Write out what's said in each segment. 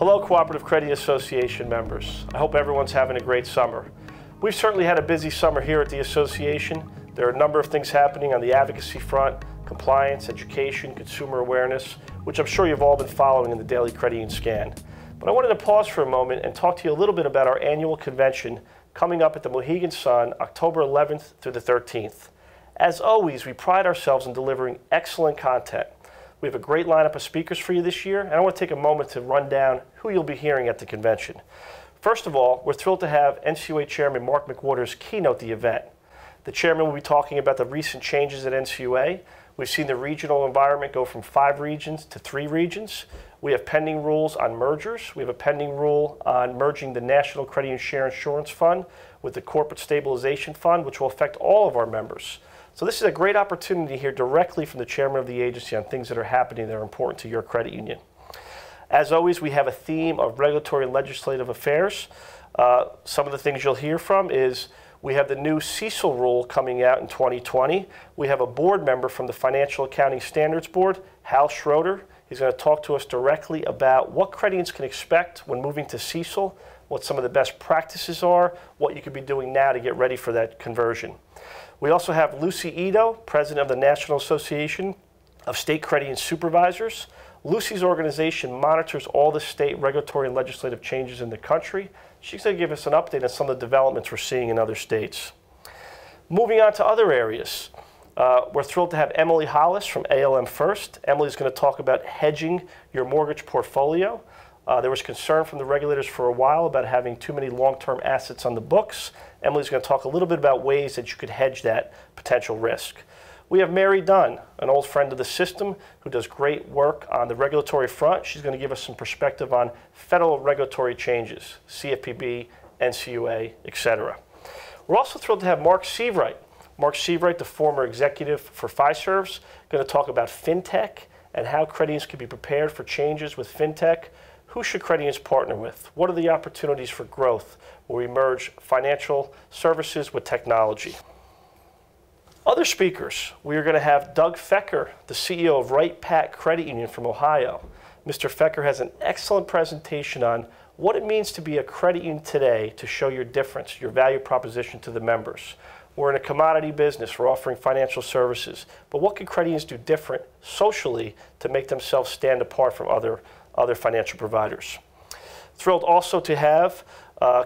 Hello, Cooperative Credit Association members. I hope everyone's having a great summer. We've certainly had a busy summer here at the association. There are a number of things happening on the advocacy front, compliance, education, consumer awareness, which I'm sure you've all been following in the Daily Credit Union Scan. But I wanted to pause for a moment and talk to you a little bit about our annual convention coming up at the Mohegan Sun, October 11th through the 13th. As always, we pride ourselves in delivering excellent content. We have a great lineup of speakers for you this year, and I want to take a moment to run down who you'll be hearing at the convention. First of all, we're thrilled to have NCUA Chairman Mark McWaters keynote the event. The chairman will be talking about the recent changes at NCUA. We've seen the regional environment go from 5 regions to 3 regions. We have pending rules on mergers. We have a pending rule on merging the National Credit Union Share Insurance Fund with the Corporate Stabilization Fund, which will affect all of our members. So this is a great opportunity to hear directly from the chairman of the agency on things that are happening that are important to your credit union. As always, we have a theme of regulatory and legislative affairs. Some of the things you'll hear from is we have the new CECL rule coming out in 2020. We have a board member from the Financial Accounting Standards Board, Hal Schroeder. He's going to talk to us directly about what credit unions can expect when moving to CECL, what some of the best practices are, what you could be doing now to get ready for that conversion. We also have Lucy Ito, president of the National Association of State Credit Union Supervisors. Lucy's organization monitors all the state regulatory and legislative changes in the country. She's going to give us an update on some of the developments we're seeing in other states. Moving on to other areas, we're thrilled to have Emily Hollis from ALM First. Emily's going to talk about hedging your mortgage portfolio. There was concern from the regulators for a while about having too many long-term assets on the books. Emily's going to talk a little bit about ways that you could hedge that potential risk. We have Mary Dunn, an old friend of the system who does great work on the regulatory front. She's going to give us some perspective on federal regulatory changes, CFPB, NCUA, etc. We're also thrilled to have Mark Sievewright. Mark Sievewright, the former executive for Fiserv's, going to talk about fintech and how credit unions can be prepared for changes with fintech. Who should credit unions partner with? What are the opportunities for growth where we merge financial services with technology? Other speakers, we are going to have Doug Fecker, the CEO of Right Pat Credit Union from Ohio. Mr. Fecker has an excellent presentation on what it means to be a credit union today to show your difference, your value proposition to the members. We're in a commodity business. We're offering financial services. But what can credit unions do different socially to make themselves stand apart from other financial providers? Thrilled also to have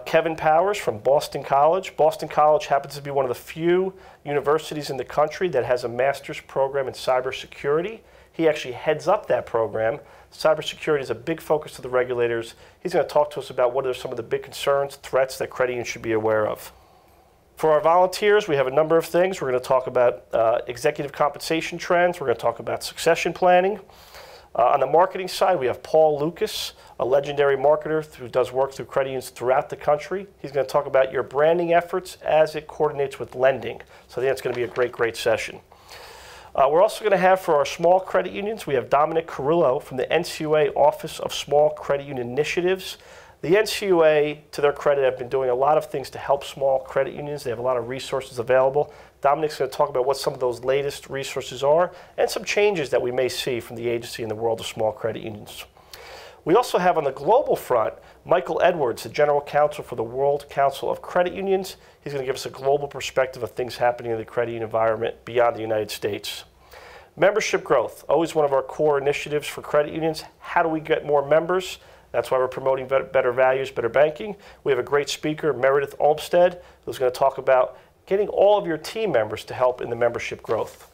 Kevin Powers from Boston College. Boston College happens to be one of the few universities in the country that has a master's program in cybersecurity. He actually heads up that program. Cybersecurity is a big focus of the regulators. He's going to talk to us about what are some of the big concerns, threats that credit unions should be aware of. For our volunteers, we have a number of things. We're going to talk about executive compensation trends. We're going to talk about succession planning. On the marketing side, we have Paul Lucas, a legendary marketer who does work through credit unions throughout the country. He's going to talk about your branding efforts as it coordinates with lending. So I think it's going to be a great, great session. We're also going to have for our small credit unions, we have Dominic Carrillo from the NCUA Office of Small Credit Union Initiatives. The NCUA, to their credit, have been doing a lot of things to help small credit unions. They have a lot of resources available. Dominic's going to talk about what some of those latest resources are and some changes that we may see from the agency in the world of small credit unions. We also have on the global front, Michael Edwards, the General Counsel for the World Council of Credit Unions. He's going to give us a global perspective of things happening in the credit union environment beyond the United States. Membership growth, always one of our core initiatives for credit unions. How do we get more members? That's why we're promoting better values, better banking. We have a great speaker, Meredith Olmstead, who's going to talk about getting all of your team members to help in the membership growth.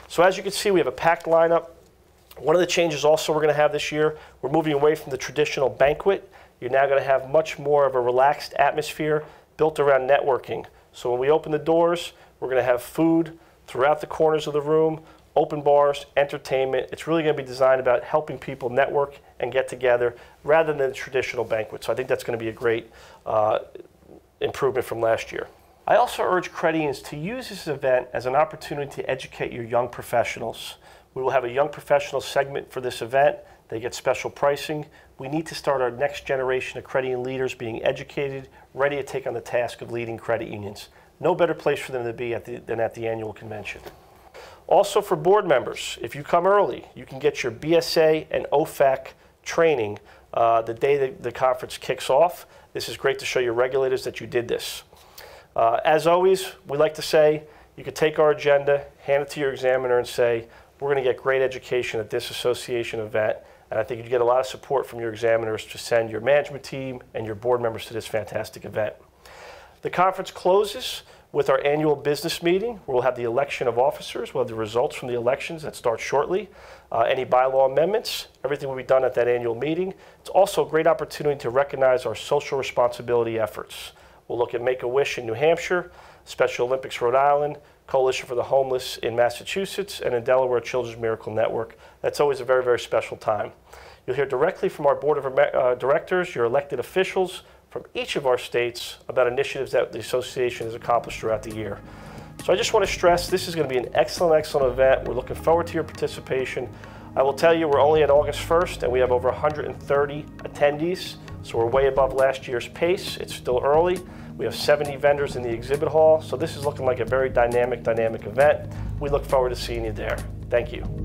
So as you can see, we have a packed lineup. One of the changes also we're going to have this year, we're moving away from the traditional banquet. You're now going to have much more of a relaxed atmosphere built around networking. So when we open the doors, we're going to have food throughout the corners of the room, open bars, entertainment. It's really going to be designed about helping people network and get together rather than the traditional banquet. So I think that's going to be a great improvement from last year. I also urge credit unions to use this event as an opportunity to educate your young professionals. We will have a young professional segment for this event. They get special pricing. We need to start our next generation of credit union leaders being educated, ready to take on the task of leading credit unions. No better place for them to be than at the annual convention. Also for board members, if you come early, you can get your BSA and OFAC training the day that the conference kicks off. This is great to show your regulators that you did this. As always, we like to say, you could take our agenda, hand it to your examiner and say, we're going to get great education at this association event. And I think you'd get a lot of support from your examiners to send your management team and your board members to this fantastic event. The conference closes with our annual business meeting, where we'll have the election of officers. We'll have the results from the elections that start shortly. Any bylaw amendments, everything will be done at that annual meeting. It's also a great opportunity to recognize our social responsibility efforts. We'll look at Make-A-Wish in New Hampshire, Special Olympics Rhode Island, Coalition for the Homeless in Massachusetts, and in Delaware, Children's Miracle Network. That's always a very, very special time. You'll hear directly from our board of directors, your elected officials from each of our states about initiatives that the association has accomplished throughout the year. So I just want to stress this is going to be an excellent, excellent event. We're looking forward to your participation. I will tell you we're only at August 1st and we have over 130 attendees, so we're way above last year's pace. It's still early. We have 70 vendors in the exhibit hall, so this is looking like a very dynamic event. We look forward to seeing you there. Thank you.